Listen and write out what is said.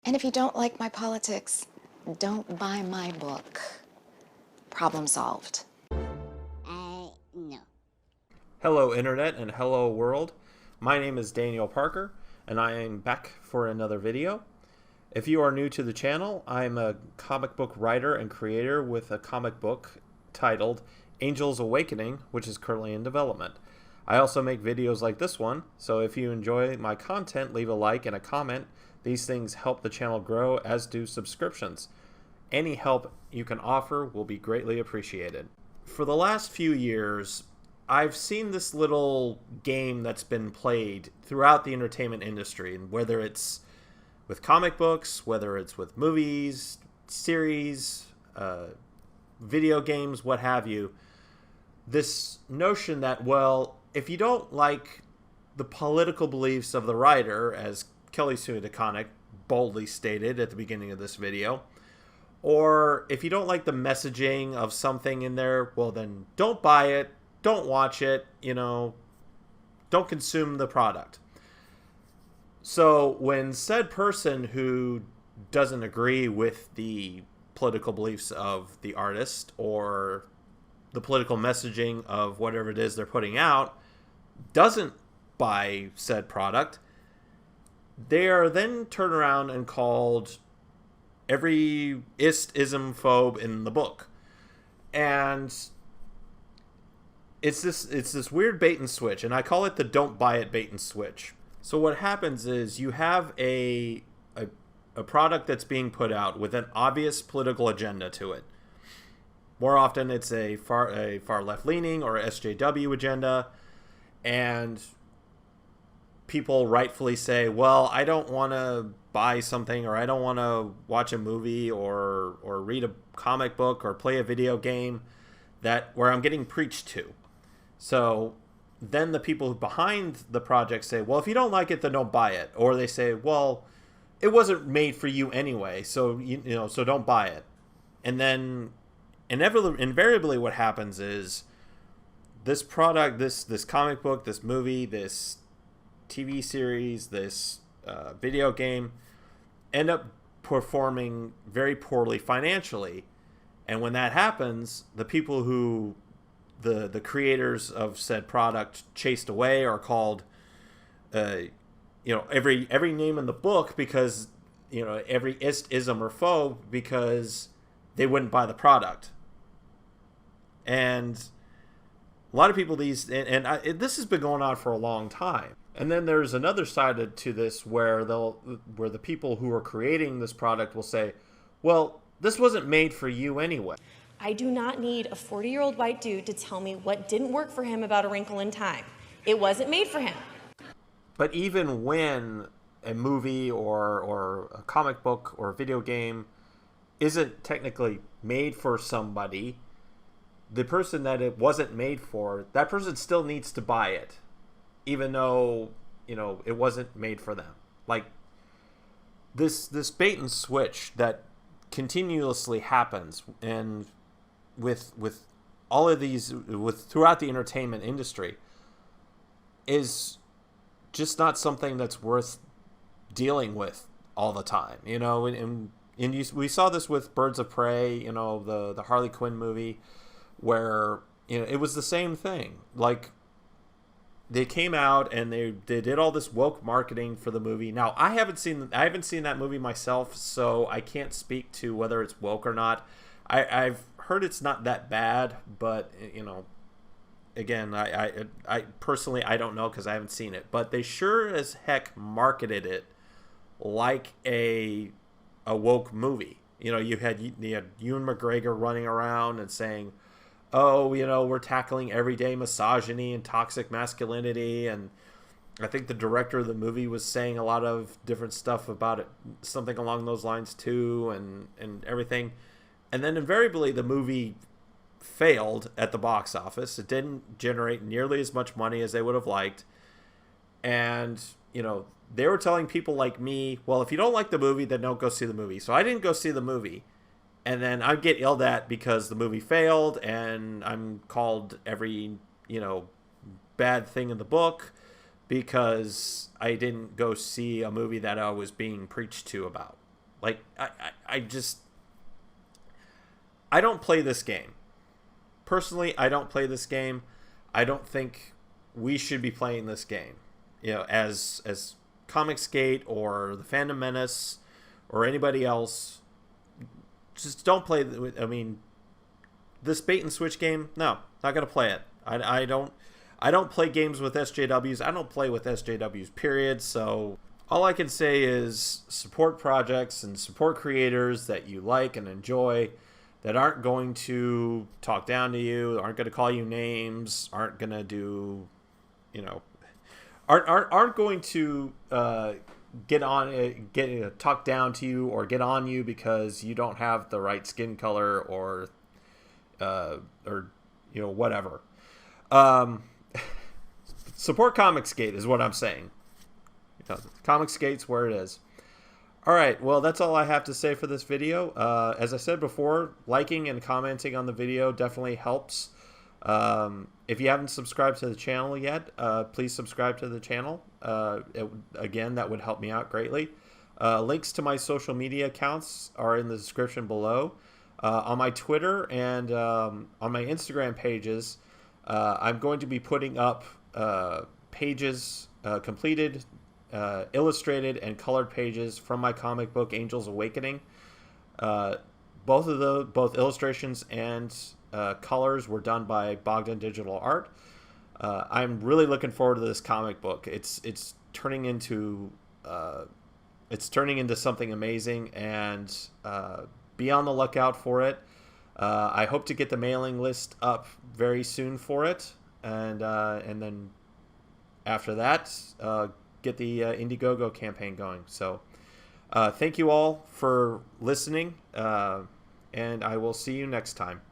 And if you don't like my politics, don't buy my book. Problem solved. No. Hello, Internet, and hello, world. My name is Daniel Parker, and I am back for another video. If you are new to the channel, I am a comic book writer and creator with a comic book titled Angel's Awakening, which is currently in development. I also make videos like this one, so if you enjoy my content, leave a like and a comment. These things help the channel grow, as do subscriptions. Any help you can offer will be greatly appreciated. For the last few years, I've seen this little game that's been played throughout the entertainment industry, and whether it's with comic books, whether it's with movies, series, video games, what have you, this notion that, well, if you don't like the political beliefs of the writer, as Kelly Sue DeConnick boldly stated at the beginning of this video, or if you don't like the messaging of something in there, well, then don't buy it, don't watch it, don't consume the product. So when said person who doesn't agree with the political beliefs of the artist or the political messaging of whatever it is they're putting out doesn't buy said product, they are then turned around and called every ism phobe in the book. And it's this weird bait and switch, and I call it the don't buy it bait and switch. So what happens is you have a product that's being put out with an obvious political agenda to it. More often it's a far left leaning or SJW agenda, and people rightfully say, well, I don't want to buy something, or I don't want to watch a movie or read a comic book or play a video game where I'm getting preached to. So then the people behind the project say, well, if you don't like it, then don't buy it. Or they say, well, it wasn't made for you anyway, so so don't buy it. And then invariably what happens is this product, this comic book, this movie, this TV series, this video game end up performing very poorly financially. And when that happens, the people who the creators of said product chased away are called every name in the book, because every ism or phobe, because they wouldn't buy the product. And a lot of people this has been going on for a long time. And then there's another side to this where the people who are creating this product will say, well, this wasn't made for you anyway. I do not need a 40-year-old white dude to tell me what didn't work for him about A Wrinkle in Time. It wasn't made for him. But even when a movie or a comic book or a video game isn't technically made for somebody, the person that it wasn't made for, that person still needs to buy it, even though it wasn't made for them. Like this bait and switch that continuously happens, and with all of these throughout the entertainment industry, is just not something that's worth dealing with all the time. We saw this with Birds of Prey, the Harley Quinn movie, where it was the same thing. Like, they came out and they did all this woke marketing for the movie. Now, I haven't seen that movie myself, so I can't speak to whether it's woke or not. I've heard it's not that bad, but again, I personally, I don't know, because I haven't seen it. But they sure as heck marketed it like a woke movie. You had Ewan McGregor running around and saying, oh, we're tackling everyday misogyny and toxic masculinity. And I think the director of the movie was saying a lot of different stuff about it, something along those lines too, and everything. And then invariably the movie failed at the box office. It didn't generate nearly as much money as they would have liked. And, they were telling people like me, well, if you don't like the movie, then don't go see the movie. So I didn't go see the movie. And then I get yelled at because the movie failed, and I'm called every, bad thing in the book because I didn't go see a movie that I was being preached to about. Like, I just, I don't play this game. Personally, I don't play this game. I don't think we should be playing this game. You know, as Comicsgate or the Fandom Menace or anybody else, just don't play. I mean, this bait and switch game, no, not gonna play it. I don't play games with SJWs. I don't play with SJWs, period. So all I can say is support projects and support creators that you like and enjoy, that aren't going to talk down to you, aren't going to call you names, aren't going to do, you know, aren't going to talk down to you or get on you because you don't have the right skin color or you know, whatever. Support Comicsgate is what I'm saying. You know, Comicsgate's where it is. All right, well, that's all I have to say for this video. As I said before, liking and commenting on the video definitely helps. If you haven't subscribed to the channel yet, please subscribe to the channel. Again, that would help me out greatly. Links to my social media accounts are in the description below. On my Twitter and on my Instagram pages, I'm going to be putting up pages, completed, illustrated and colored pages from my comic book Angels Awakening. Both illustrations and colors were done by Bogdan Digital Art. I'm really looking forward to this comic book. It's turning into something amazing, and be on the lookout for it. I hope to get the mailing list up very soon for it, and then after that, get the Indiegogo campaign going. So thank you all for listening, and I will see you next time.